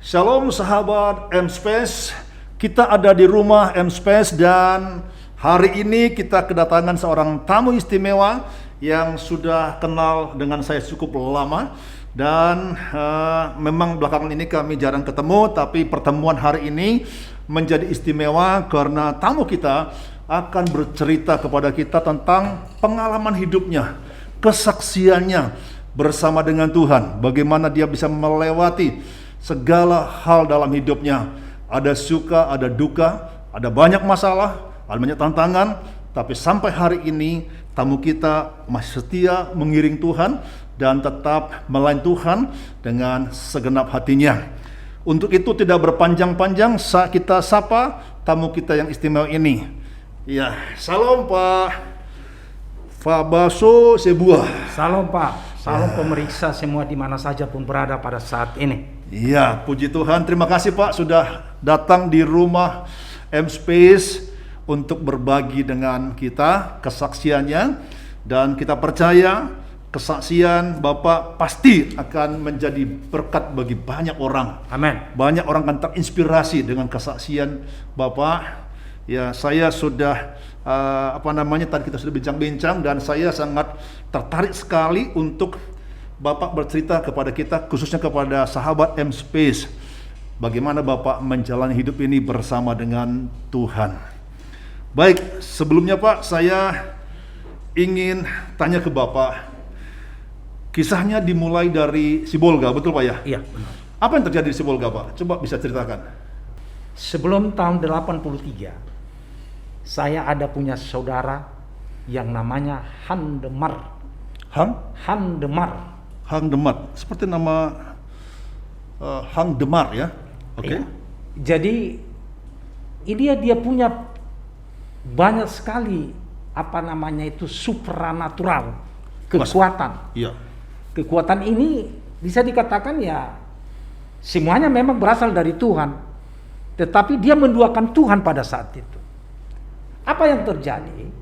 Shalom sahabat M-Space, kita ada di rumah M-Space dan hari ini kita kedatangan seorang tamu istimewa yang sudah kenal dengan saya cukup lama dan memang belakangan ini kami jarang ketemu, tapi pertemuan hari ini menjadi istimewa karena tamu kita akan bercerita kepada kita tentang pengalaman hidupnya, kesaksiannya bersama dengan Tuhan, bagaimana dia bisa melewati segala hal dalam hidupnya. Ada suka, ada duka, ada banyak masalah, ada banyak tantangan, tapi sampai hari ini tamu kita masih setia mengiring Tuhan dan tetap melayani Tuhan dengan segenap hatinya. Untuk itu tidak berpanjang-panjang, kita sapa tamu kita yang istimewa ini. Ya, salam Pak Fabaso Sebuah. Salam Pak, salam pemeriksa semua di mana saja pun berada pada saat ini. Iya, puji Tuhan. Terima kasih Pak sudah datang di rumah M-Space untuk berbagi dengan kita kesaksiannya, dan kita percaya kesaksian Bapak pasti akan menjadi berkat bagi banyak orang. Amin. Banyak orang akan terinspirasi dengan kesaksian Bapak. Ya, saya sudah tadi kita sudah bincang-bincang dan saya sangat tertarik sekali untuk Bapak bercerita kepada kita, khususnya kepada sahabat M-Space, bagaimana Bapak menjalani hidup ini bersama dengan Tuhan. Baik, sebelumnya Pak, saya ingin tanya ke Bapak, kisahnya dimulai dari Sibolga, betul Pak ya? Iya, benar. Apa yang terjadi di Sibolga Pak? Coba bisa ceritakan. Sebelum tahun 83, saya ada punya saudara yang namanya Han Demar. Han Demar. Hang Demar, seperti nama Hang Demar ya? Oke. Ya. Jadi dia punya banyak sekali supranatural kekuatan. Iya. Kekuatan ini bisa dikatakan ya semuanya memang berasal dari Tuhan, tetapi dia menduakan Tuhan pada saat itu. Apa yang terjadi?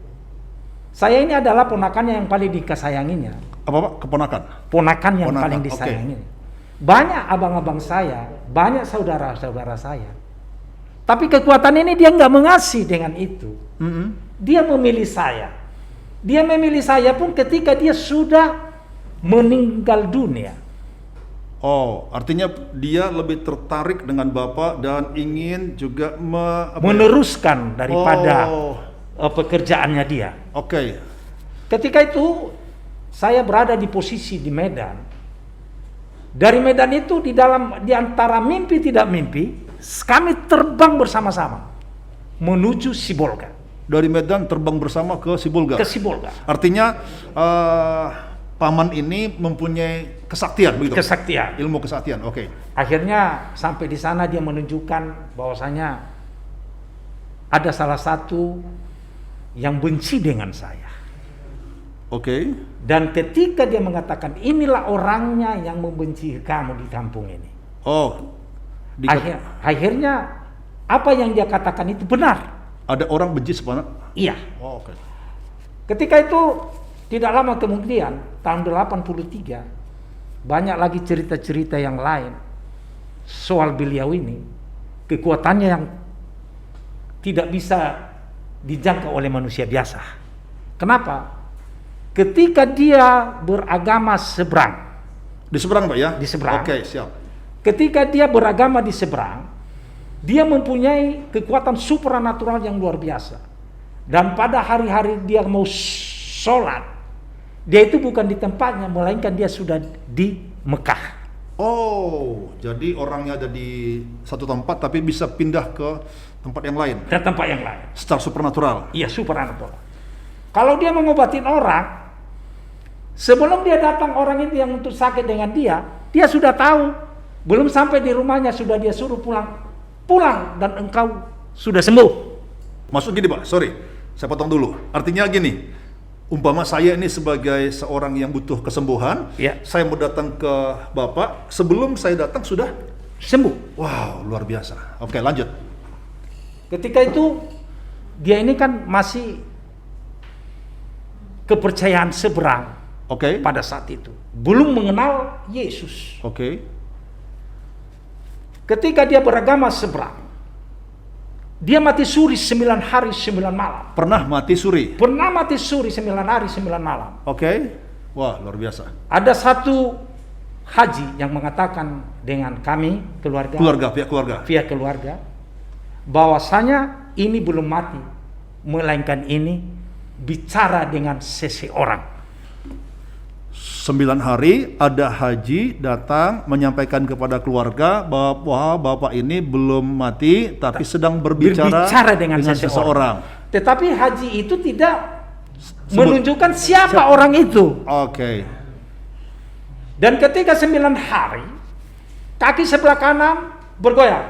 Saya ini adalah ponakannya yang paling dikasayanginya. Apa Pak? Keponakan? Ponakan yang paling disayangi. Okay. Banyak abang-abang saya, banyak saudara-saudara saya. Tapi kekuatan ini dia nggak mengasihi dengan itu. Dia memilih saya. Dia memilih saya pun ketika dia sudah meninggal dunia. Oh, artinya dia lebih tertarik dengan Bapak dan ingin juga meneruskan daripada pekerjaannya dia. Oke. Ketika itu saya berada di posisi di Medan. Dari Medan itu di antara mimpi tidak mimpi, kami terbang bersama-sama menuju Sibolga. Dari Medan terbang bersama ke Sibolga. Ke Sibolga. Artinya paman ini mempunyai kesaktian begitu. Kesaktian. Ilmu kesaktian. Oke. Akhirnya sampai di sana dia menunjukkan bahwasanya ada salah satu yang benci dengan saya. Oke. Dan ketika dia mengatakan inilah orangnya yang membenci kamu di kampung ini. Oh. Akhirnya apa yang dia katakan itu benar. Ada orang benci sepanjang? Iya. Oh, oke. Ketika itu tidak lama kemudian tahun 83 banyak lagi cerita-cerita yang lain soal beliau ini, kekuatannya yang tidak bisa dijangkau oleh manusia biasa. Kenapa? Ketika dia beragama seberang. Di seberang Pak ya? Di seberang. Oke, siap. Ketika dia beragama di seberang, dia mempunyai kekuatan supranatural yang luar biasa. Dan pada hari-hari dia mau sholat, dia itu bukan di tempatnya, melainkan dia sudah di Mekah. Oh, jadi orangnya ada di satu tempat tapi bisa pindah ke tempat yang lain. Ke tempat yang lain. Secara supernatural. Iya, supernatural. Kalau dia mengobatin orang, sebelum dia datang orang itu yang untuk sakit dengan dia sudah tahu. Belum sampai di rumahnya sudah dia suruh pulang dan engkau sudah sembuh. Maksud gini Pak, sorry, saya potong dulu. Artinya gini, umpama saya ini sebagai seorang yang butuh kesembuhan, saya mau datang ke Bapak, sebelum saya datang sudah sembuh. Wow, luar biasa. Oke, lanjut. Ketika itu dia ini kan masih kepercayaan seberang. Pada saat itu belum mengenal Yesus. ketika dia beragama seberang, dia mati suri 9 hari 9 malam. Pernah mati suri. Pernah mati suri 9 hari 9 malam. Oke. Wah, luar biasa. Ada satu haji yang mengatakan dengan kami, pihak keluarga, bahwasanya ini belum mati, melainkan ini bicara dengan seseorang. 9 hari ada haji datang menyampaikan kepada keluarga bahwa bapak ini belum mati tapi sedang berbicara dengan seseorang. Tetapi haji itu tidak menunjukkan siapa orang itu. Oke. Dan ketika 9 hari, kaki sebelah kanan bergoyang.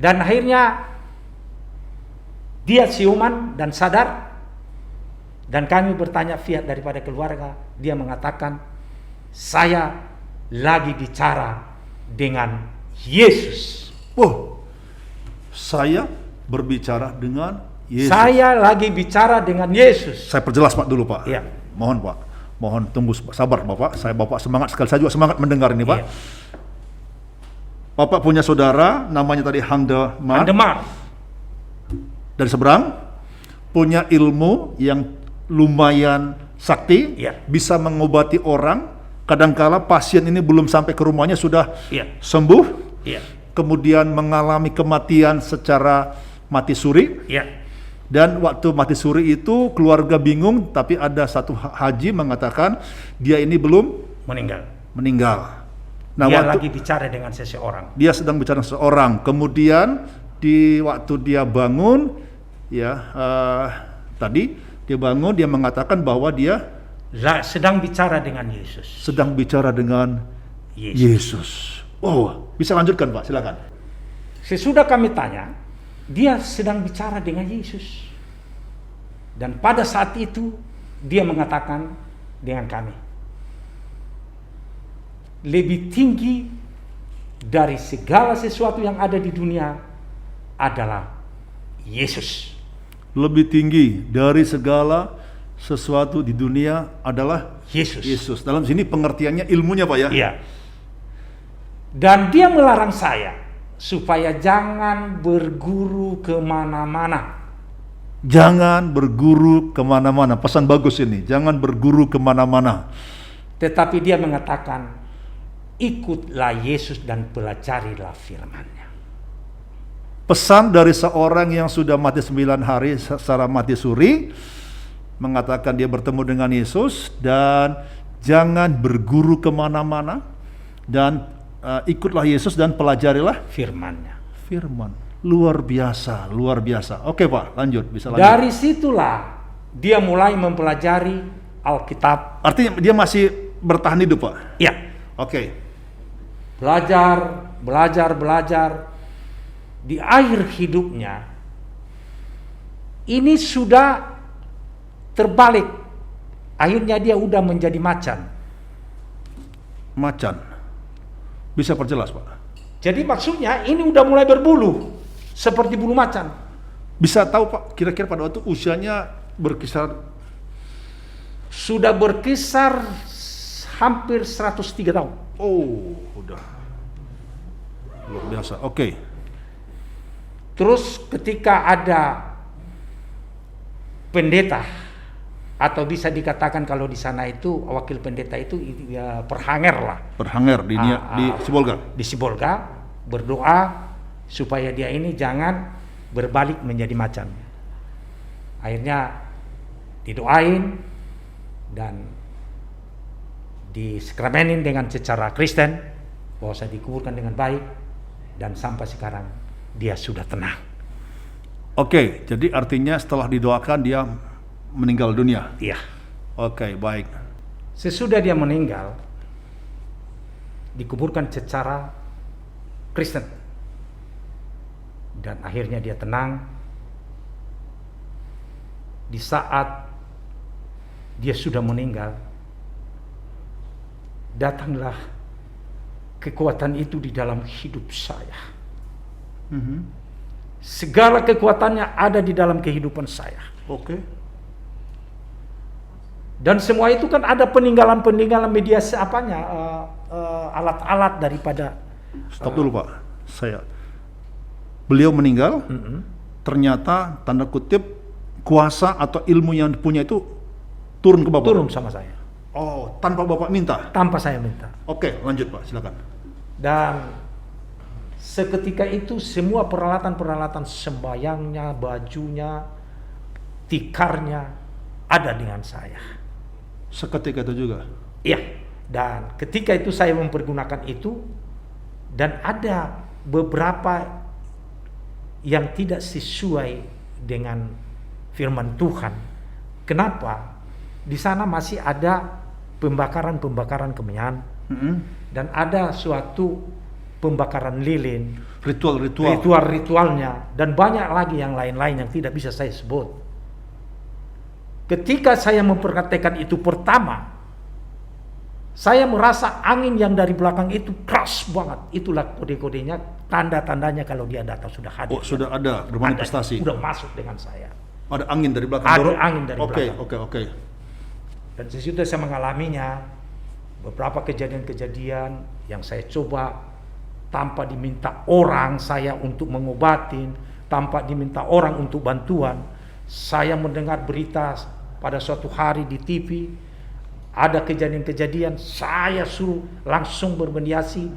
Dan akhirnya dia siuman dan sadar. Dan kami bertanya pihak daripada keluarga, dia mengatakan, saya lagi bicara dengan Yesus. Oh, saya berbicara dengan Yesus. Saya lagi bicara dengan Yesus. Saya perjelas Pak dulu Pak. Iya. Mohon Pak, mohon tunggu sabar Bapak. Bapak semangat sekali, saya juga semangat mendengar ini Pak. Iya. Bapak punya saudara, namanya tadi Handemar. Dari seberang, punya ilmu yang lumayan sakti, bisa mengobati orang. Kadangkala pasien ini belum sampai ke rumahnya sudah sembuh, kemudian mengalami kematian secara mati suri. Dan waktu mati suri itu keluarga bingung, tapi ada satu haji mengatakan dia ini belum meninggal. Nah, dia lagi bicara dengan seseorang. Dia sedang bicara dengan seseorang. Kemudian di waktu dia bangun, tadi dia bangun, dia mengatakan bahwa dia sedang bicara dengan Yesus. Sedang bicara dengan Yesus. Oh, bisa lanjutkan Pak, silakan. Sesudah kami tanya, dia sedang bicara dengan Yesus. Dan pada saat itu, dia mengatakan dengan kami, lebih tinggi dari segala sesuatu yang ada di dunia adalah Yesus. Lebih tinggi dari segala sesuatu di dunia adalah Yesus. Dalam sini pengertiannya ilmunya Pak ya? Iya. Dan dia melarang saya supaya jangan berguru kemana-mana. Jangan berguru kemana-mana. Pesan bagus ini. Jangan berguru kemana-mana. Tetapi dia mengatakan, ikutlah Yesus dan pelajarilah firman-Nya. Pesan dari seorang yang sudah mati 9 hari secara mati suri, mengatakan dia bertemu dengan Yesus, dan jangan berguru kemana-mana, dan ikutlah Yesus dan pelajarilah firman-Nya. Firman. Luar biasa, luar biasa. Oke Pak, lanjut, bisa lanjut. Dari situlah dia mulai mempelajari Alkitab. Artinya dia masih bertahan hidup Pak? Iya. Oke. Belajar. Di akhir hidupnya, ini sudah terbalik. Akhirnya dia udah menjadi macan. Macan. Bisa perjelas Pak? Jadi maksudnya ini udah mulai berbulu, seperti bulu macan. Bisa tahu Pak, kira-kira pada waktu usianya berkisar? Sudah berkisar hampir 103 tahun. Oh, udah. Luar biasa, oke. Terus ketika ada pendeta, atau bisa dikatakan kalau di sana itu wakil pendeta itu ya perhanger lah. Perhanger di Sibolga. Di Sibolga berdoa supaya dia ini jangan berbalik menjadi macan. Akhirnya didoain dan disakramenin dengan secara Kristen, bahwa saya dikuburkan dengan baik, dan sampai sekarang dia sudah tenang. Oke, jadi artinya setelah didoakan dia meninggal dunia? Iya. Oke, baik. Sesudah dia meninggal, dikuburkan secara Kristen. Dan akhirnya dia tenang. Di saat dia sudah meninggal, datanglah kekuatan itu di dalam hidup saya. Segala kekuatannya ada di dalam kehidupan saya. Oke. Dan semua itu kan ada peninggalan media alat-alat daripada Stop dulu Pak. Beliau meninggal, ternyata tanda kutip kuasa atau ilmu yang punya itu turun ke Bapak. Turun sama saya. Oh, tanpa Bapak minta. Tanpa saya minta. Oke, lanjut Pak, silakan. Dan seketika itu semua peralatan-peralatan sembayangnya, bajunya, tikarnya ada dengan saya. Seketika itu juga. Iya. Dan ketika itu saya mempergunakan itu, dan ada beberapa yang tidak sesuai dengan firman Tuhan. Kenapa? Di sana masih ada pembakaran-pembakaran kemenyan, dan ada suatu pembakaran lilin, ritual-ritualnya, dan banyak lagi yang lain-lain yang tidak bisa saya sebut. Ketika saya memperhatikan itu pertama, saya merasa angin yang dari belakang itu keras banget. Itulah kode-kodenya, tanda-tandanya kalau dia datang sudah hadir. Oh, sudah ada bermanifestasi. Sudah masuk dengan saya. Ada angin dari belakang. Ada angin dari belakang. Oke. Dan sesudah saya mengalaminya, beberapa kejadian-kejadian yang saya coba tanpa diminta orang saya untuk mengobatin, tanpa diminta orang untuk bantuan. Saya mendengar berita pada suatu hari di TV, ada kejadian-kejadian, saya suruh langsung bermediasi,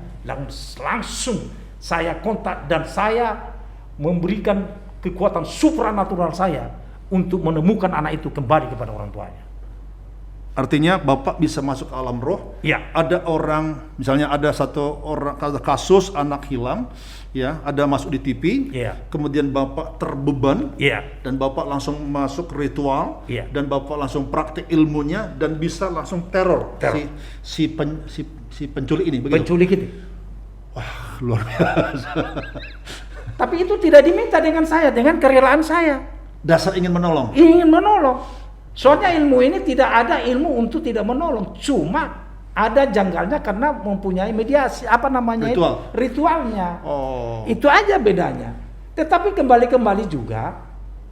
langsung saya kontak, dan saya memberikan kekuatan supranatural saya untuk menemukan anak itu kembali kepada orang tuanya. Artinya Bapak bisa masuk ke alam roh. Ya. Ada orang, misalnya ada satu orang kasus anak hilang, ya, ada masuk di TV, Ya. kemudian Bapak terbeban, Ya. dan Bapak langsung masuk ritual, Ya. dan Bapak langsung praktik ilmunya dan bisa langsung teror. Teror. Si penculik ini, begitu. Penculik itu. Wah, luar biasa. Tapi itu tidak diminta dengan saya, dengan kerelaan saya. Dasar ingin menolong. Ingin menolong. Soalnya ilmu ini tidak ada ilmu untuk tidak menolong. Cuma ada janggalnya karena mempunyai mediasi, Ritual. ritualnya. Oh. Itu aja bedanya. Tetapi kembali juga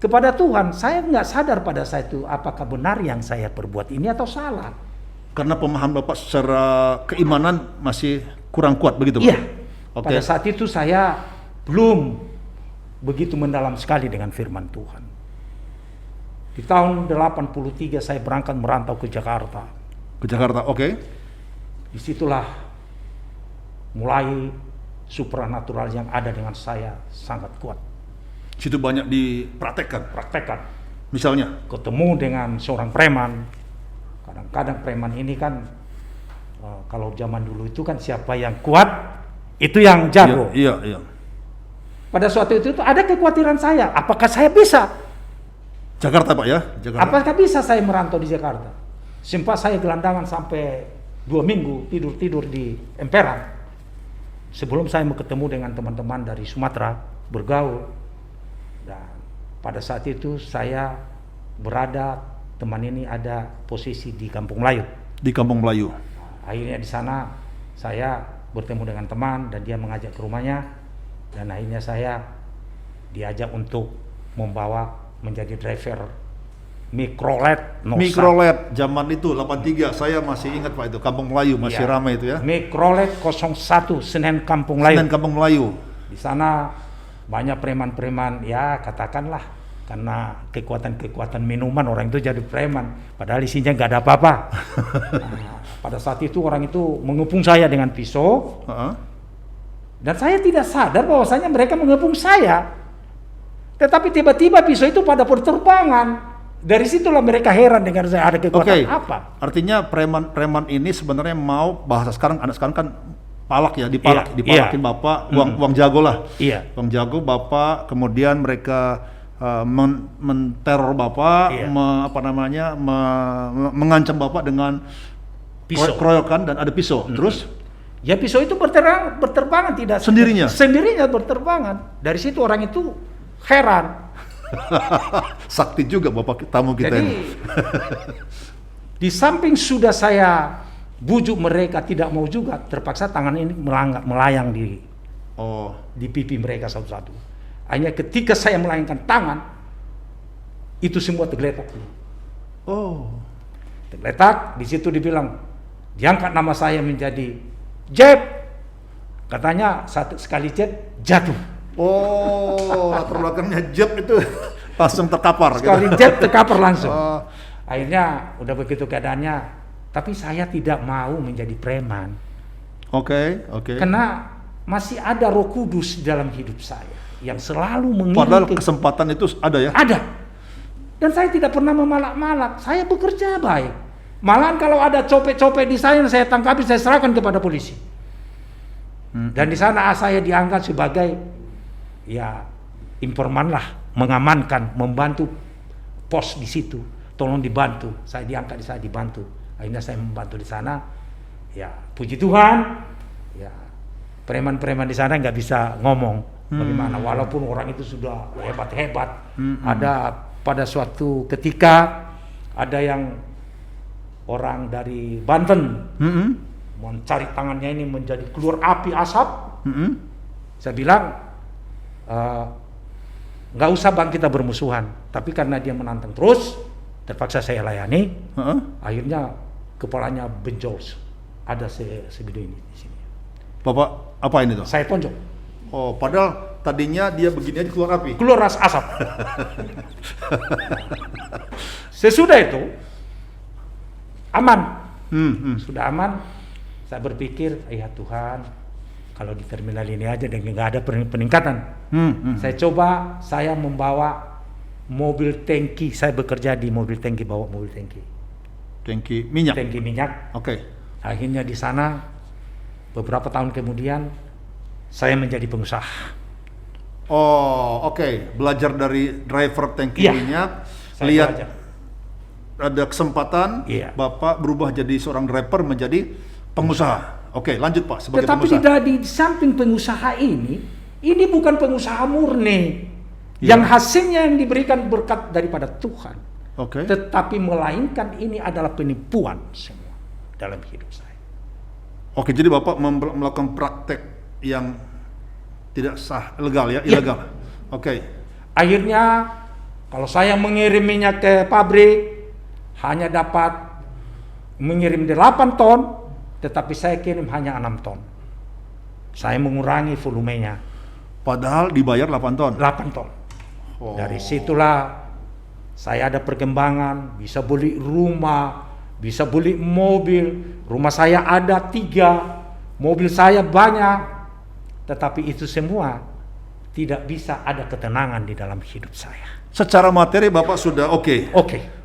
kepada Tuhan. Saya nggak sadar pada saat itu apakah benar yang saya perbuat ini atau salah. Karena pemahaman Bapak secara keimanan masih kurang kuat, begitu Pak? Iya. Oke. Pada saat itu saya belum begitu mendalam sekali dengan firman Tuhan. Di tahun 83 saya berangkat merantau ke Jakarta. Ke Jakarta, oke. Disitulah mulai supranatural yang ada dengan saya sangat kuat. Situ banyak dipraktekkan. Praktekkan. Misalnya? Ketemu dengan seorang preman. Kadang-kadang preman ini kan kalau zaman dulu itu kan siapa yang kuat itu yang jago. Iya. Pada suatu itu ada kekhawatiran saya, apakah saya bisa? Jakarta Pak ya? Jakarta. Apakah bisa saya merantau di Jakarta? Sempat saya gelandangan sampai 2 minggu tidur di emperan. Sebelum saya mau ketemu dengan teman-teman dari Sumatera, bergaul. Dan pada saat itu saya berada, teman ini ada posisi di Kampung Melayu. Di Kampung Melayu. Akhirnya di sana saya bertemu dengan teman dan dia mengajak ke rumahnya, dan akhirnya saya diajak untuk membawa menjadi driver Mikrolet Nosa. Mikrolet zaman itu 83, saya masih ingat Pak itu, Kampung Melayu masih Ya. ramai itu ya. Mikrolet 01 Senen Kampung Melayu. Senen Kampung Melayu. Di sana banyak preman-preman, ya katakanlah karena kekuatan-kekuatan minuman orang itu jadi preman, padahal isinya nggak ada apa-apa. Nah, pada saat itu orang itu mengepung saya dengan pisau, dan saya tidak sadar bahwasanya mereka mengepung saya. Tetapi tiba-tiba pisau itu pada berterbangan. Dari situlah mereka heran dengan saya ada kekuatan apa. Artinya preman ini sebenarnya mau, bahasa sekarang, anak sekarang kan palak ya, dipalakin Bapak, uang jago lah. Iya. Uang jago Bapak, kemudian mereka menteror Bapak, mengancam Bapak dengan pisau, keroyokan, dan ada pisau. Terus? Ya pisau itu berterbangan tidak Sendirinya berterbangan. Dari situ orang itu heran. Sakti juga Bapak tamu kita Jadi, ini. Di samping sudah saya bujuk mereka tidak mau juga, terpaksa tangan ini melayang di pipi mereka satu-satu. Hanya ketika saya melayangkan tangan, itu semua tergeletak. Tergeletak, di situ dibilang, diangkat nama saya menjadi Jeb. Katanya satu sekali jet jatuh. Oh, latar belakangnya jet itu langsung terkapar. Sekali gitu. jet terkapar langsung. Oh, Akhirnya udah begitu keadaannya, tapi saya tidak mau menjadi preman. Oke. Karena masih ada Roh Kudus dalam hidup saya yang selalu Padahal mengirim kesempatan itu ada ya? ada. Dan saya tidak pernah memalak-malak. Saya bekerja baik. Malahan kalau ada copet-copet di saya tangkapi, saya serahkan kepada polisi. Dan di sana saya diangkat sebagai ya informan lah, mengamankan, membantu pos di situ. Tolong dibantu. Saya diangkat di sana, dibantu. Akhirnya saya membantu di sana. Ya, puji Tuhan. Ya, preman-preman di sana nggak bisa ngomong bagaimana. Walaupun orang itu sudah hebat-hebat. Ada pada suatu ketika ada yang orang dari Banten mencari tangannya ini menjadi keluar api asap. Saya bilang nggak usah bang kita bermusuhan, tapi karena dia menantang terus, terpaksa saya layani. Akhirnya kepalanya benjol, ada sebidang ini di sini. Bapak apa ini tuh? Saya tonjok. Oh, padahal tadinya dia begini aja keluar api. Keluar asap. Sesudah itu aman. Sudah aman. Saya berpikir, ya Tuhan, kalau di terminal ini aja dan nggak ada peningkatan. Saya membawa mobil tangki. Saya bekerja di mobil tangki, bawa mobil tangki. Tangki minyak. Tangki minyak. Oke. Akhirnya di sana beberapa tahun kemudian saya menjadi pengusaha. Oh, oke. Belajar dari driver tangki minyak, Saya lihat belajar. ada kesempatan, Bapak berubah jadi seorang driver menjadi pengusaha. Oke, lanjut Pak sebagai Tetapi pengusaha. di samping pengusaha ini bukan pengusaha murni yang hasilnya yang diberikan berkat daripada Tuhan. Oke. Tetapi melainkan ini adalah penipuan semua dalam hidup saya. Oke, jadi Bapak melakukan praktek yang tidak sah, legal ya, ilegal. Oke. Akhirnya kalau saya mengirim minyak ke pabrik hanya dapat mengirim 8 ton, tetapi saya kirim hanya 6 ton. Saya mengurangi volumenya. Padahal dibayar 8 ton. 8 ton. Oh. Dari situlah saya ada perkembangan, bisa beli rumah, bisa beli mobil. Rumah saya ada 3, mobil saya banyak. Tetapi itu semua tidak bisa ada ketenangan di dalam hidup saya. Secara materi Bapak sudah oke.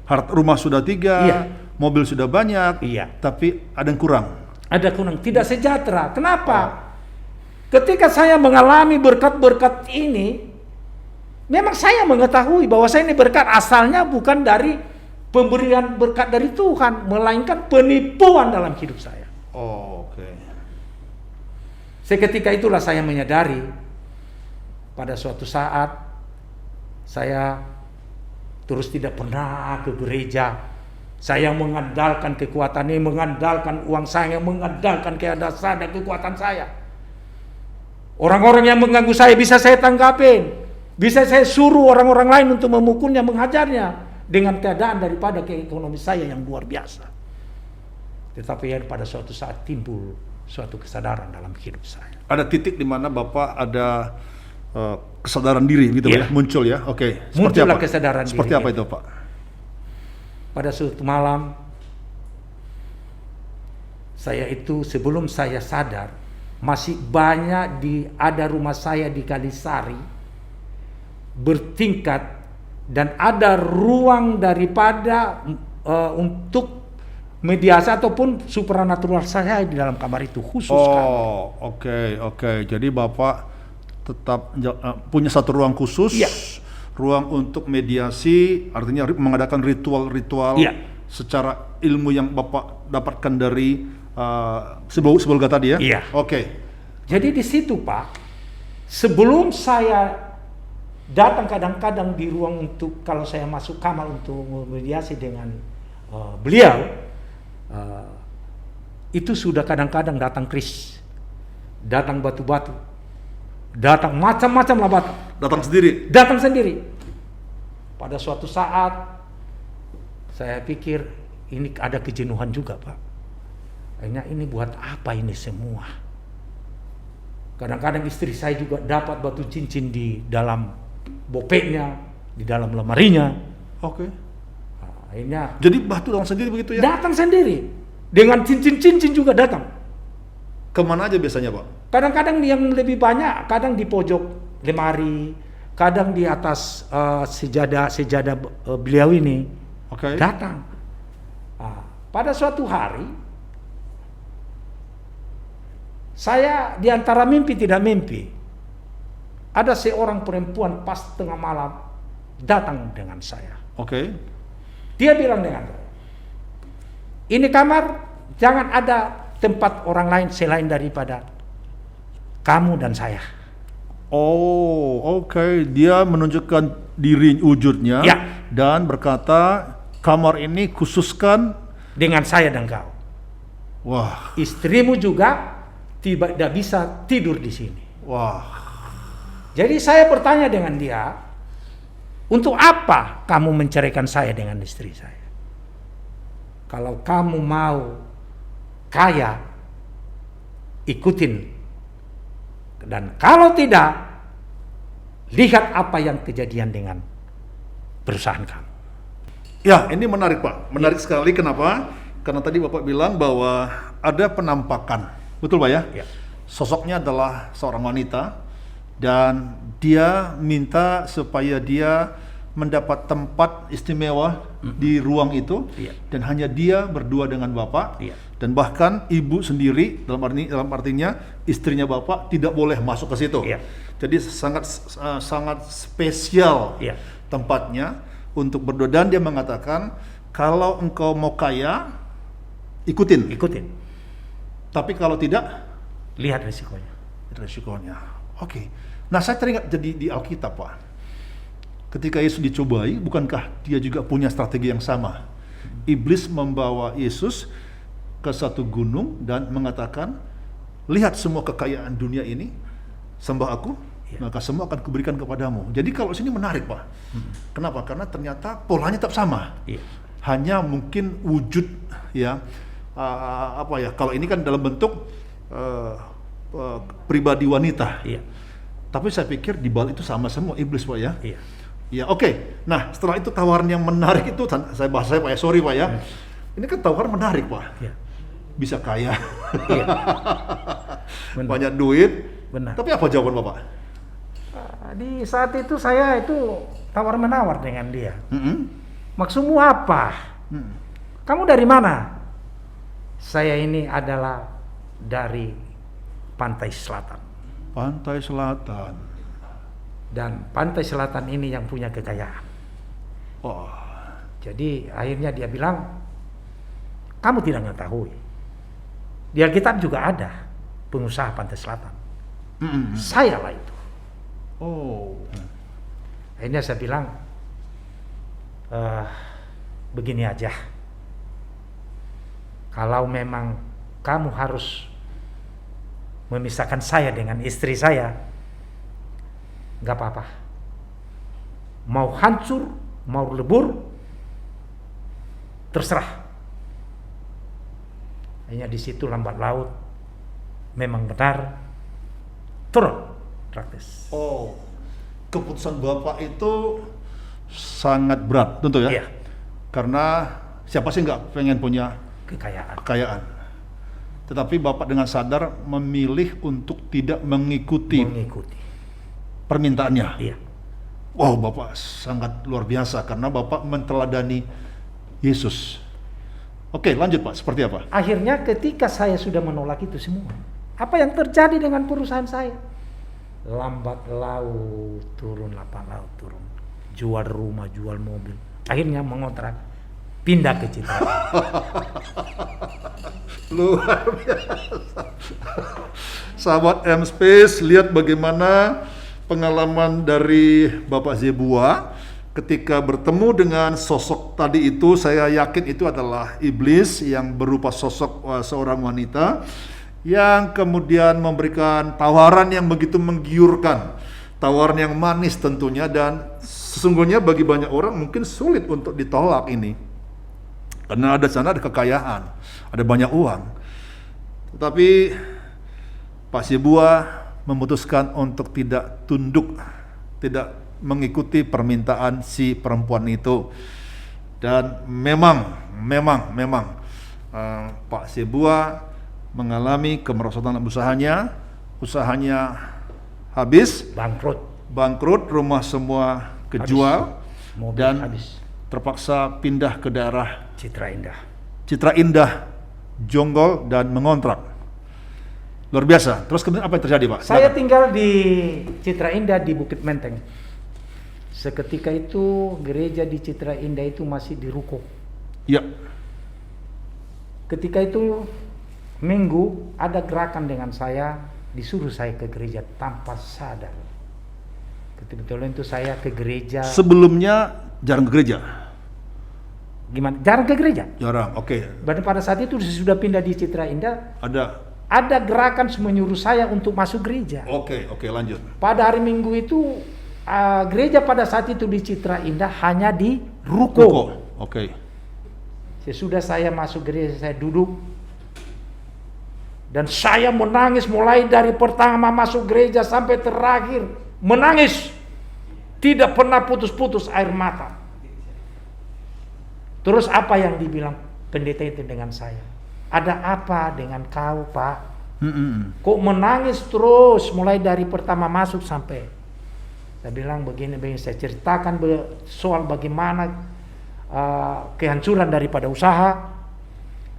Rumah sudah 3, mobil sudah banyak, tapi ada yang kurang. Ada kurang, tidak sejahtera. Kenapa? Ketika saya mengalami berkat-berkat ini, memang saya mengetahui bahwa saya ini berkat asalnya bukan dari pemberian berkat dari Tuhan, melainkan penipuan dalam hidup saya. Oh, oke. Seketika itulah saya menyadari pada suatu saat saya terus tidak pernah ke gereja. Saya mengandalkan kekuatan ini, mengandalkan uang saya, mengandalkan keadaan dan kekuatan saya. Orang-orang yang mengganggu saya bisa saya tanggapin, bisa saya suruh orang-orang lain untuk memukulnya, menghajarnya dengan keadaan daripada ekonomi saya yang luar biasa. Tetapi pada suatu saat timbul suatu kesadaran dalam hidup saya. Ada titik di mana Bapak ada kesadaran diri gitu ya, muncul ya. Oke. Muncullah kesadaran diri. Seperti apa itu, Pak? Pada suatu malam saya itu sebelum saya sadar masih banyak ada rumah saya di Kalisari bertingkat dan ada ruang daripada untuk mediasi ataupun supranatural saya di dalam kamar itu khusus. Oh, oke. Jadi Bapak tetap punya satu ruang khusus, ruang untuk mediasi, artinya mengadakan ritual-ritual secara ilmu yang Bapak dapatkan dari sebelga tadi ya? Iya. Oke. Jadi di situ Pak, sebelum saya datang kadang-kadang di ruang untuk kalau saya masuk kamar untuk mediasi dengan beliau, itu sudah kadang-kadang datang keris, datang batu-batu, datang macam-macam lah batu. Datang sendiri. Pada suatu saat saya pikir ini ada kejenuhan juga Pak. Akhirnya ini buat apa ini semua? Kadang-kadang istri saya juga dapat batu cincin di dalam bopeknya, di dalam lemarinya. Oke. Nah, akhirnya Jadi batu datang sendiri begitu ya? datang sendiri. Dengan cincin-cincin juga datang. Kemana aja biasanya, Pak? Kadang-kadang yang lebih banyak, kadang di pojok lemari, kadang di atas sejadah beliau ini Oke. datang. Nah, pada suatu hari saya di antara mimpi tidak mimpi, ada seorang perempuan pas tengah malam datang dengan saya. Oke. Dia bilang dengan saya, ini kamar jangan ada tempat orang lain selain daripada kamu dan saya. Oh, oke. Dia menunjukkan diri wujudnya Ya. dan berkata, kamar ini khususkan. Dengan saya dan kau. Wah, Istrimu juga tidak bisa tidur di sini. wah. Jadi saya bertanya dengan dia, untuk apa kamu menceraikan saya dengan istri saya? Kalau kamu mau kaya, ikutin. Dan kalau tidak, lihat apa yang kejadian dengan perusahaan kamu. Ya, ini menarik, Pak. Menarik sekali. Kenapa? Karena tadi Bapak bilang bahwa ada penampakan. Betul, Pak ya? Ya. Sosoknya adalah seorang wanita dan dia minta supaya dia mendapat tempat istimewa di ruang itu, Iya. dan hanya dia berdua dengan Bapak. Iya. Dan bahkan ibu sendiri dalam artinya istrinya Bapak tidak boleh masuk ke situ. Iya. Jadi sangat spesial Iya. tempatnya untuk berdua, dan dia mengatakan kalau engkau mau kaya ikutin, Ikutin. tapi kalau tidak Lihat resikonya. resikonya. Oke. Nah, saya teringat jadi di Alkitab, Pak. Ketika Yesus dicobai, bukankah dia juga punya strategi yang sama? Iblis membawa Yesus ke satu gunung dan mengatakan, lihat semua kekayaan dunia ini, sembah aku, maka semua akan kuberikan kepadamu. Jadi kalau sini menarik, Pak. Kenapa? Karena ternyata polanya tetap sama. Iya. Hanya mungkin wujud ya, kalau ini kan dalam bentuk pribadi wanita. Iya. Tapi saya pikir di balik itu sama semua iblis, Pak ya. Iya. Ya, oke. Nah, setelah itu tawaran yang menarik itu, saya bahas Pak ya, sorry Pak ya. Ini kan tawaran menarik, Pak. Iya. Bisa kaya, Iya. Benar. banyak duit. Benar. Tapi apa jawaban Bapak? Di saat itu saya itu tawar-menawar dengan dia. Mm-mm. Maksudmu apa? Mm. Kamu dari mana? Saya ini adalah dari pantai selatan. Pantai Selatan. Dan pantai selatan ini yang punya kekayaan. Oh, Jadi akhirnya dia bilang, kamu tidak mengetahui. Di Alkitab juga ada pengusaha pantai selatan. mm-mm. Saya lah itu. Oh, Akhirnya saya bilang, begini aja. Kalau memang kamu harus memisahkan saya dengan istri saya, nggak apa-apa. Mau hancur, mau lebur, terserah. Hanya di situ lambat laut memang benar turun praktis. oh, keputusan Bapak itu sangat berat, tentu ya. Iya. Karena siapa sih nggak pengen punya Kekayaan. kekayaan? Tetapi Bapak dengan sadar memilih untuk tidak mengikuti Mengikuti. permintaannya. Iya. Wow, Bapak sangat luar biasa karena Bapak menteladani Yesus. Oke, lanjut Pak, seperti apa? Akhirnya ketika saya sudah menolak itu semua, apa yang terjadi dengan perusahaan saya? Lambat laut turun, lapang laut turun. Jual rumah, jual mobil. Akhirnya mengontrak, pindah ke Citra. Luar biasa. Sahabat M-Space, lihat bagaimana pengalaman dari Bapak Zebua ketika bertemu dengan sosok tadi itu. Saya yakin itu adalah iblis yang berupa sosok seorang wanita yang kemudian memberikan tawaran yang begitu menggiurkan, tawaran yang manis tentunya, dan sesungguhnya bagi banyak orang mungkin sulit untuk ditolak ini. Karena ada sana ada kekayaan, ada banyak uang. Tetapi Pak Zebua memutuskan untuk tidak tunduk, tidak mengikuti permintaan si perempuan itu. Dan memang Pak Sebua mengalami kemerosotan usahanya habis, bangkrut, rumah semua kejual, Mobil dan habis. terpaksa pindah ke daerah Citra Indah, Jonggol, dan mengontrak. Luar biasa. Terus kemudian apa yang terjadi, Pak? Saya tinggal di Citra Indah di Bukit Menteng. Seketika itu gereja di Citra Indah itu masih di ruko. Ya. Ketika itu Minggu ada gerakan dengan saya, disuruh saya ke gereja tanpa sadar. Kebetulan itu saya ke gereja. Sebelumnya jarang ke gereja? Gimana? Jarang ke gereja? Jarang, oke. Dan pada saat itu sudah pindah di Citra Indah. Ada Gerakan menyuruh saya untuk masuk gereja. Oke, lanjut. Pada hari Minggu itu gereja pada saat itu di Citra Indah hanya di ruko. Oke. Sesudah saya masuk gereja, saya duduk dan saya menangis mulai dari pertama masuk gereja sampai terakhir, menangis, tidak pernah putus-putus air mata. Terus apa yang dibilang pendeta itu dengan saya? Ada apa dengan kau, Pak? Kok menangis terus mulai dari pertama masuk sampai? Saya bilang begini, saya ceritakan soal bagaimana kehancuran daripada usaha.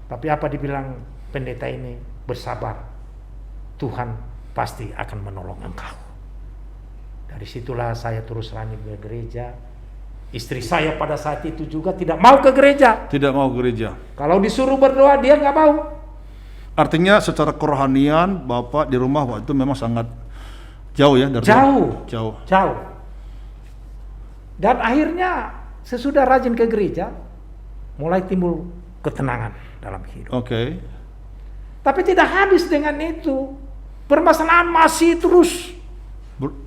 Tapi apa dibilang pendeta ini? Bersabar, Tuhan pasti akan menolong engkau. Dari situlah saya terus lanjut ke gereja. Istri saya pada saat itu juga tidak mau ke gereja. Tidak mau ke gereja. Kalau disuruh berdoa dia nggak mau. Artinya secara kerohanian Bapak di rumah waktu itu memang sangat jauh ya dari Jauh. Dan akhirnya sesudah rajin ke gereja, mulai timbul ketenangan dalam hidup. Oke. Tapi tidak habis dengan itu. Permasalahan masih terus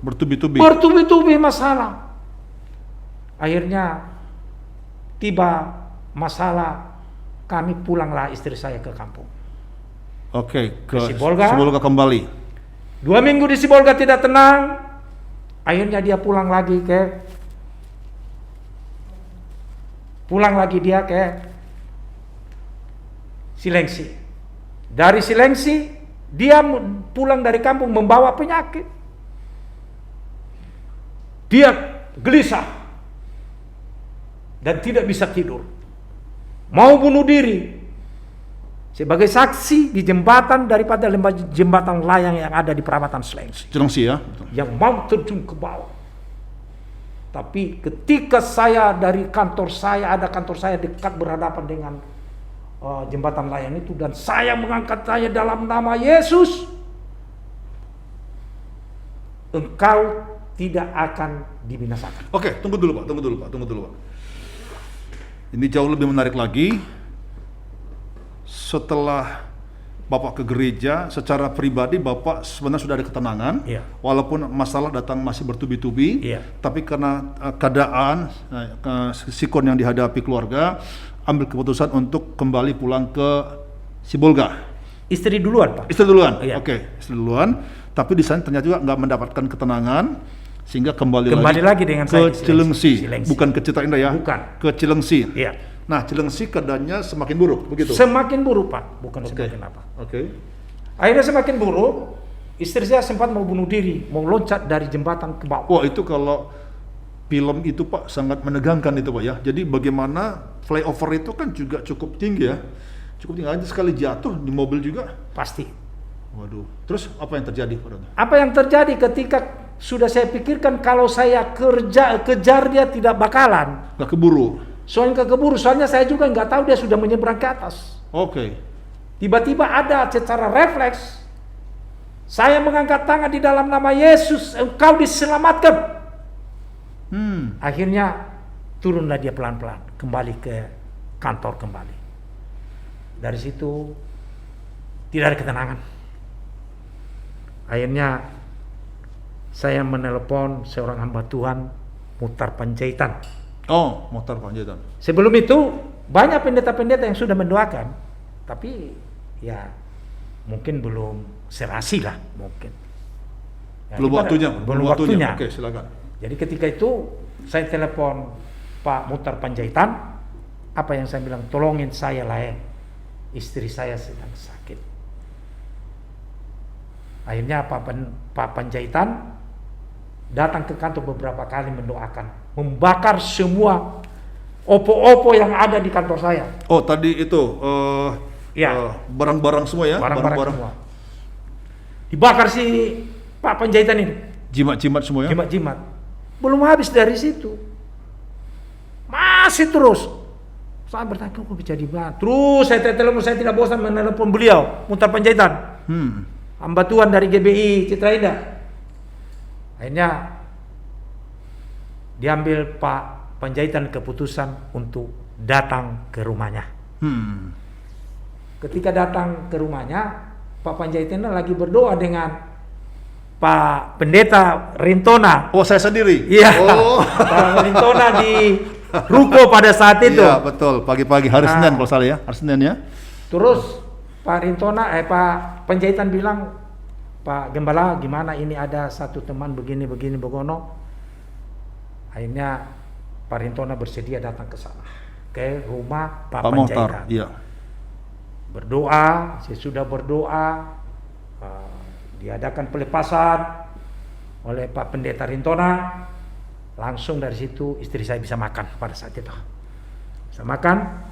bertubi-tubi masalah. Akhirnya tiba masalah, kami pulanglah istri saya ke kampung. Oke, ke Sibolga kembali. 2 minggu di Sibolga tidak tenang. Akhirnya dia pulang lagi dia ke Silengsi. Dari Silengsi dia pulang dari kampung membawa penyakit. Dia gelisah dan tidak bisa tidur. Mau bunuh diri. Sebagai saksi di jembatan daripada jembatan layang yang ada di Peramatan Silengsi. Silengsi ya. Yang mau terjun ke bawah. Tapi ketika saya dari kantor saya, ada kantor saya dekat berhadapan dengan jembatan layang itu, dan saya mengangkat saya dalam nama Yesus, engkau tidak akan dibinasakan. Oke, tunggu dulu Pak. Ini jauh lebih menarik lagi. Setelah Bapak ke gereja, secara pribadi Bapak sebenarnya sudah ada ketenangan, walaupun masalah datang masih bertubi-tubi, tapi karena keadaan sikon yang dihadapi keluarga, ambil keputusan untuk kembali pulang ke Sibolga. Istri duluan, Pak. Istri duluan, oke, istri duluan. Tapi di sana ternyata juga nggak mendapatkan ketenangan, sehingga kembali lagi dengan ke Cilengsi, bukan ke Citra Indah ya? Bukan. Ke Cilengsi. Iya. Nah, Cilengsi keadaannya semakin buruk, begitu? Semakin buruk, Pak. Bukan semakin apa. Oke. Akhirnya semakin buruk. Istri saya sempat mau bunuh diri, mau loncat dari jembatan ke bawah. Wah, itu kalau film itu Pak sangat menegangkan itu Pak ya. Jadi bagaimana flyover itu kan juga cukup tinggi ya. Cukup tinggi aja, sekali jatuh di mobil juga. Pasti. Waduh. Terus apa yang terjadi Pak? Apa yang terjadi ketika sudah saya pikirkan kalau saya kejar dia tidak bakalan. Gak keburu. Soalnya saya juga nggak tahu dia sudah menyeberang ke atas. Oke. Tiba-tiba ada secara refleks, saya mengangkat tangan di dalam nama Yesus, engkau diselamatkan. Akhirnya turunlah dia pelan-pelan, kembali ke kantor kembali. Dari situ tidak ada ketenangan. Akhirnya saya menelepon seorang hamba Tuhan, Muhtar Panjaitan. Oh, Muhtar Panjaitan. Sebelum itu banyak pendeta-pendeta yang sudah mendoakan, tapi ya mungkin belum serasi lah mungkin. Ya, Belum waktunya. Belum waktunya. Oke, silakan. Jadi ketika itu saya telepon Pak Mutar Panjaitan, apa yang saya bilang, tolongin saya lah ya, istri saya sedang sakit. Akhirnya Pak Panjaitan datang ke kantor beberapa kali mendoakan, membakar semua opo-opo yang ada di kantor saya. Oh, tadi itu Ya. barang-barang semua ya? Barang-barang semua. Dibakar si Pak Panjaitan ini. Jimat-jimat semua ya? Jimat-jimat. Belum habis dari situ. Masih terus. Saya bertanya, kok bisa dibakar? Terus saya telepon, saya tidak bosan menelepon beliau, Mutar Panjaitan. Hamba Tuhan dari GBI Citra Indah. Akhirnya diambil Pak Panjaitan keputusan untuk datang ke rumahnya. Ketika datang ke rumahnya, Pak Panjaitan lagi berdoa dengan Pak Pendeta Rintona. Oh, saya sendiri? Iya. Oh. Pak Rintona di ruko pada saat itu. Iya, betul. Pagi-pagi hari Senin kalau salah ya. Hari Senin ya. Terus Pak Pak Panjaitan bilang, Pak Gembala, gimana ini ada satu teman begini begono. Akhirnya Pak Rintona bersedia datang ke sana, ke rumah Pak Panjaitan. Iya. Berdoa, sesudah berdoa, diadakan pelepasan oleh Pak Pendeta Rintona. Langsung dari situ istri saya bisa makan pada saat itu. Bisa makan.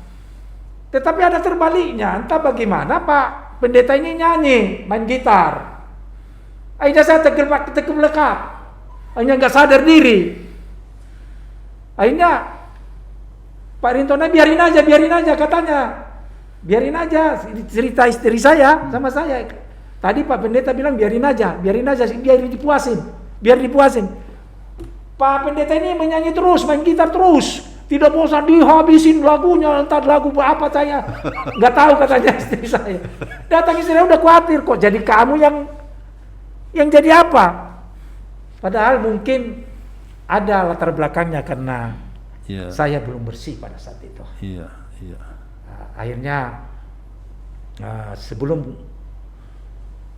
Tetapi ada terbaliknya, entah bagaimana Pak Pendeta ini nyanyi, main gitar. Akhirnya saya tergelek, akhirnya nggak sadar diri. Akhirnya Pak Rintona biarin aja katanya. Biarin aja cerita istri saya sama saya. Tadi Pak Pendeta bilang biarin aja, biar dipuasin. Pak Pendeta ini menyanyi terus, main gitar terus, tidak bosan, dihabisin lagunya, entah lagu apa saya nggak tahu katanya istri saya. Datang istri saya udah khawatir, kok jadi kamu yang jadi apa? Padahal mungkin ada latar belakangnya karena saya belum bersih pada saat itu. Iya. Akhirnya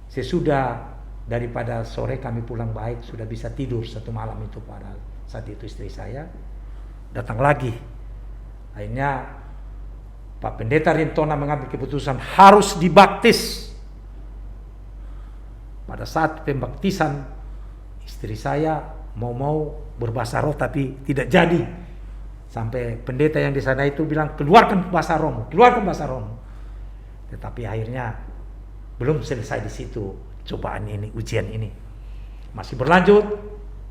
sesudah daripada sore kami pulang baik, sudah bisa tidur satu malam itu pada saat itu istri saya datang lagi. Akhirnya Pak Pendeta Rintona mengambil keputusan harus dibaptis. Pada saat pembaptisan istri saya mau berbahasa roh tapi tidak jadi. Sampai pendeta yang di sana itu bilang keluarkan bahasa rohmu. Tetapi akhirnya belum selesai di situ cobaan ini, ujian ini. Masih berlanjut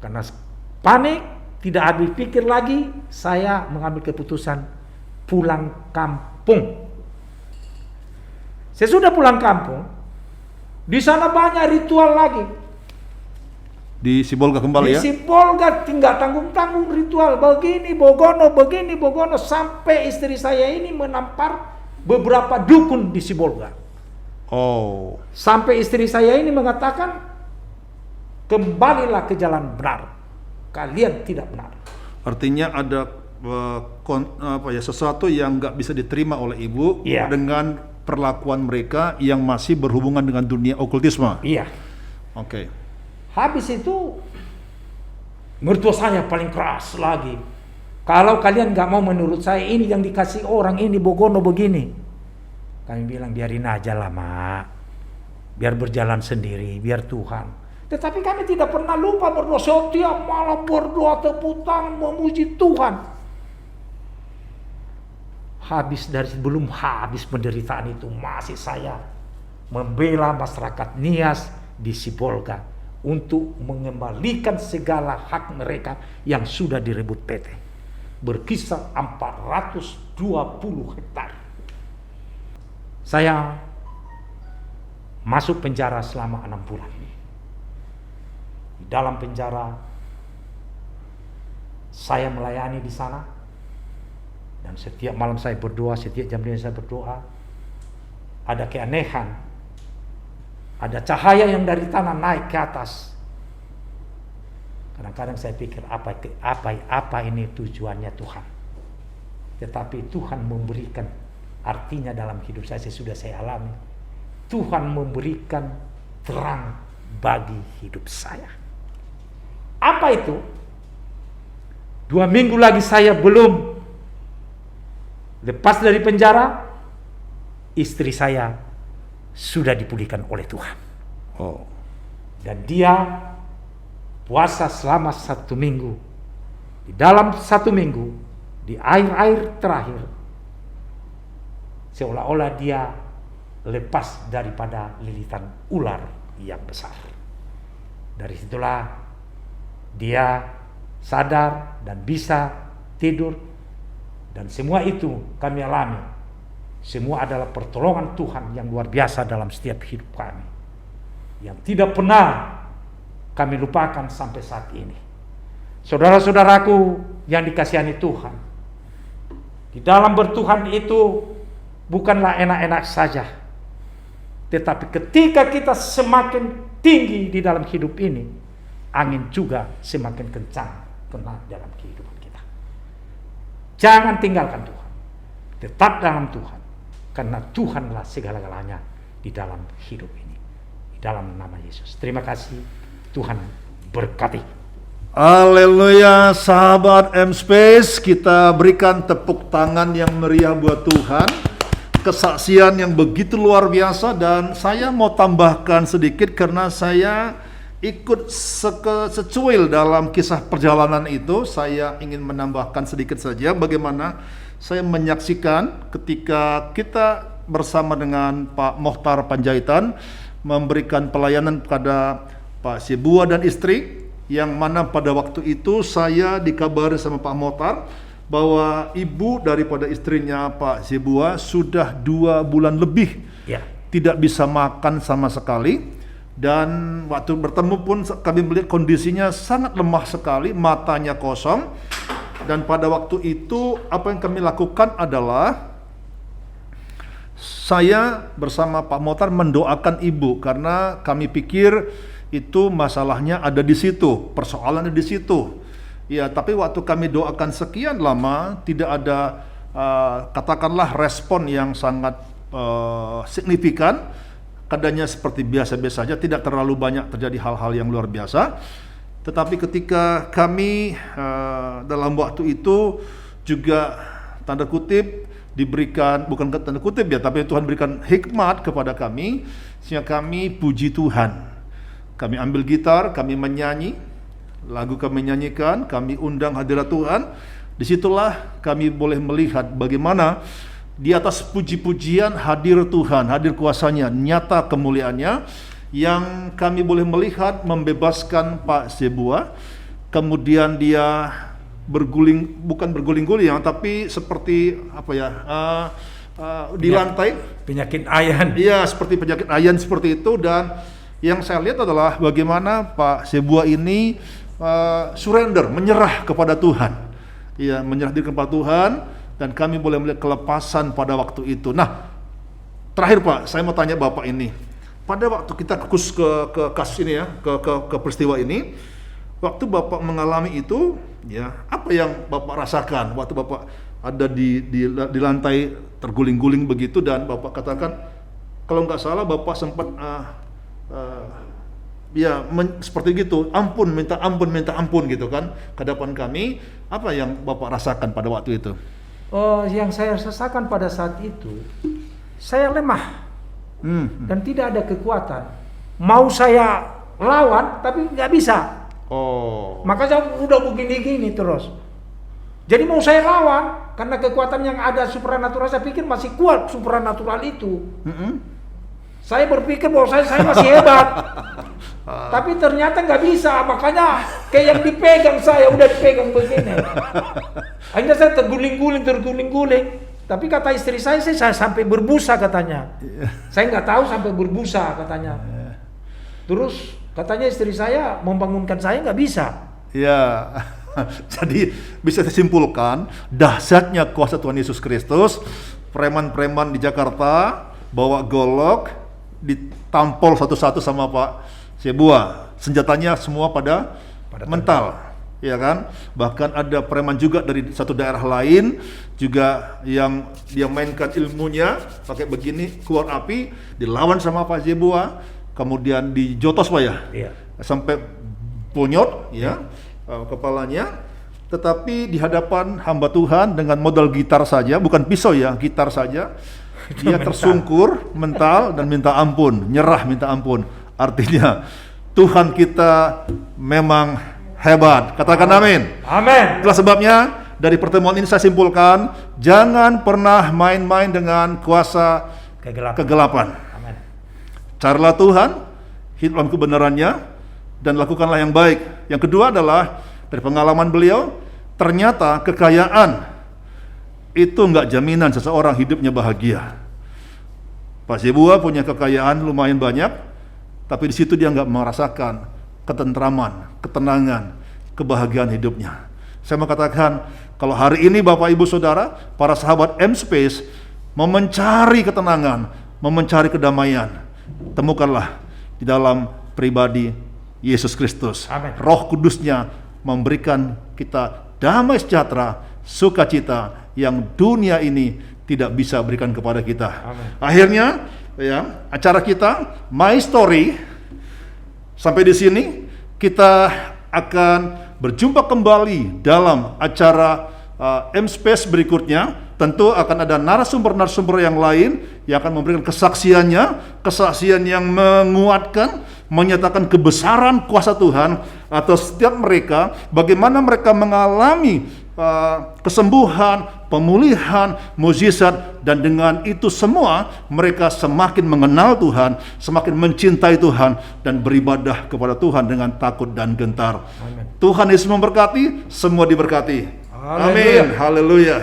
karena panik, tidak habis pikir lagi, saya mengambil keputusan pulang kampung. Sesudah pulang kampung, di sana banyak ritual lagi. Di Sibolga kembali ya? Di Sibolga tinggal tanggung-tanggung ritual begini bogono sampai istri saya ini menampar beberapa dukun di Sibolga. Oh. Sampai istri saya ini mengatakan, kembalilah ke jalan benar. Kalian tidak benar. Artinya ada sesuatu yang nggak bisa diterima oleh ibu dengan perlakuan mereka yang masih berhubungan dengan dunia okultisme. Iya. Oke. Habis itu mertua saya paling keras lagi. Kalau kalian nggak mau menurut saya, ini yang dikasih orang ini bogono begini. Kami bilang biarin aja lah mak, biar berjalan sendiri, biar Tuhan. Tetapi kami tidak pernah lupa berdoa, setiap malam berdoa tepuk tangan memuji Tuhan. Belum habis penderitaan itu, masih saya membela masyarakat Nias di Sibolga untuk mengembalikan segala hak mereka yang sudah direbut PT. Berkisar 420 hektar. Saya masuk penjara selama 6 bulan. Di dalam penjara saya melayani di sana, dan setiap malam saya berdoa, setiap jam saya berdoa. Ada keanehan, ada cahaya yang dari tanah naik ke atas. Kadang-kadang saya pikir apa ini tujuannya Tuhan. Tetapi Tuhan memberikan artinya dalam hidup saya sudah saya alami. Tuhan memberikan terang bagi hidup saya. Apa itu? 2 minggu lagi saya belum lepas dari penjara, istri saya sudah dipulihkan oleh Tuhan. Oh. Dan dia puasa selama 1 minggu. Di dalam 1 minggu, di air-air terakhir, seolah-olah dia lepas daripada lilitan ular yang besar. Dari situlah dia sadar dan bisa tidur, dan semua itu kami alami. Semua adalah pertolongan Tuhan yang luar biasa dalam setiap hidup kami, yang tidak pernah kami lupakan sampai saat ini. Saudara-saudaraku yang dikasihani Tuhan, di dalam bertuhan itu bukanlah enak-enak saja, tetapi ketika kita semakin tinggi di dalam hidup ini, angin juga semakin kencang kena dalam kehidupan kita. Jangan tinggalkan Tuhan, tetap dalam Tuhan, karena Tuhanlah segala-galanya di dalam hidup ini. Di dalam nama Yesus. Terima kasih, Tuhan berkati. Haleluya, sahabat M-Space, kita berikan tepuk tangan yang meriah buat Tuhan. Kesaksian yang begitu luar biasa, dan saya mau tambahkan sedikit karena saya ikut secuil dalam kisah perjalanan itu. Saya ingin menambahkan sedikit saja bagaimana saya menyaksikan ketika kita bersama dengan Pak Mohtar Panjaitan memberikan pelayanan kepada Pak Sebua dan istri, yang mana pada waktu itu saya dikabari sama Pak Mohtar bahwa ibu daripada istrinya Pak Sebua sudah 2 bulan lebih tidak bisa makan sama sekali. Dan waktu bertemu pun kami melihat kondisinya sangat lemah sekali, matanya kosong. Dan pada waktu itu apa yang kami lakukan adalah saya bersama Pak Mohtar mendoakan ibu, karena kami pikir itu masalahnya ada di situ, persoalannya di situ. Ya, tapi waktu kami doakan sekian lama tidak ada katakanlah respon yang sangat signifikan. Keadaannya seperti biasa-biasa saja, tidak terlalu banyak terjadi hal-hal yang luar biasa. Tetapi ketika kami dalam waktu itu juga tanda kutip diberikan, bukan tanda kutip ya, tapi Tuhan berikan hikmat kepada kami, sehingga kami puji Tuhan. Kami ambil gitar, kami menyanyi, lagu kami nyanyikan, kami undang hadirat Tuhan. Disitulah kami boleh melihat bagaimana di atas puji-pujian hadir Tuhan, hadir kuasanya, nyata kemuliaannya, yang kami boleh melihat membebaskan Pak Sebua. Kemudian dia berguling, bukan berguling-guling, tapi seperti apa ya, di lantai. Penyakit ayan. Iya, seperti penyakit ayan seperti itu. Dan yang saya lihat adalah bagaimana Pak Sebua ini surrender, menyerah kepada Tuhan. Iya, menyerah diri kepada Tuhan. Dan kami boleh melihat kelepasan pada waktu itu. Nah, terakhir Pak, saya mau tanya Bapak ini. Pada waktu kita fokus ke kasus ini ya, ke peristiwa ini, waktu Bapak mengalami itu, ya, apa yang Bapak rasakan waktu Bapak ada di lantai terguling-guling begitu, dan Bapak katakan, kalau nggak salah Bapak sempat seperti gitu, minta ampun gitu kan, ke hadapan kami. Apa yang Bapak rasakan pada waktu itu? Yang saya rasakan pada saat itu, saya lemah dan tidak ada kekuatan. Mau saya lawan, tapi nggak bisa. Maka saya udah begini-gini terus. Jadi mau saya lawan, karena kekuatan yang ada supranatural, saya pikir masih kuat supranatural itu. Saya berpikir bahwa saya masih hebat. Tapi ternyata nggak bisa, makanya kayak yang dipegang saya, udah dipegang begini. Akhirnya saya terguling-guling. Tapi kata istri saya sampai berbusa katanya. Saya nggak tahu sampai berbusa katanya. Terus katanya istri saya membangunkan saya nggak bisa. Ya, jadi bisa disimpulkan dahsyatnya kuasa Tuhan Yesus Kristus. Preman-preman di Jakarta bawa golok, ditampol satu-satu sama Pak Sebua. Senjatanya semua pada mental. Ya kan? Bahkan ada preman juga dari satu daerah lain juga yang dia mainkan ilmunya pakai begini, keluar api, dilawan sama Pak Sebua. kemudian dijotos Pak ya, Iya. sampai bonyot ya kepalanya. Tetapi di hadapan hamba Tuhan dengan modal gitar saja, bukan pisau ya, gitar saja, dia tersungkur, mental dan minta ampun, nyerah minta ampun. Artinya Tuhan kita memang hebat. Katakan amin. Amin. Itulah sebabnya dari pertemuan ini saya simpulkan, jangan pernah main-main dengan kuasa kegelapan. Amin. Carilah Tuhan, hidup dalam kebenarannya, dan lakukanlah yang baik. Yang kedua adalah, dari pengalaman beliau, ternyata kekayaan itu enggak jaminan seseorang hidupnya bahagia. Pak Zebua punya kekayaan lumayan banyak, tapi di situ dia enggak merasakan ketentraman, ketenangan, kebahagiaan hidupnya. Saya mau katakan, kalau hari ini Bapak Ibu Saudara, para sahabat M-Space mau mencari ketenangan, mau mencari kedamaian, temukanlah di dalam pribadi Yesus Kristus. Amin. Roh Kudusnya memberikan kita damai sejahtera, sukacita yang dunia ini tidak bisa berikan kepada kita. Amin. Akhirnya, ya, acara kita My Story sampai di sini. Kita akan berjumpa kembali dalam acara M-Space berikutnya. Tentu akan ada narasumber-narasumber yang lain yang akan memberikan kesaksian yang menguatkan, menyatakan kebesaran kuasa Tuhan atas setiap mereka, bagaimana mereka mengalami kesembuhan, pemulihan, mukjizat, dan dengan itu semua mereka semakin mengenal Tuhan, semakin mencintai Tuhan, dan beribadah kepada Tuhan dengan takut dan gentar. Amin. Tuhan Yesus memberkati, semua diberkati. Haleluya. Amin. Haleluya.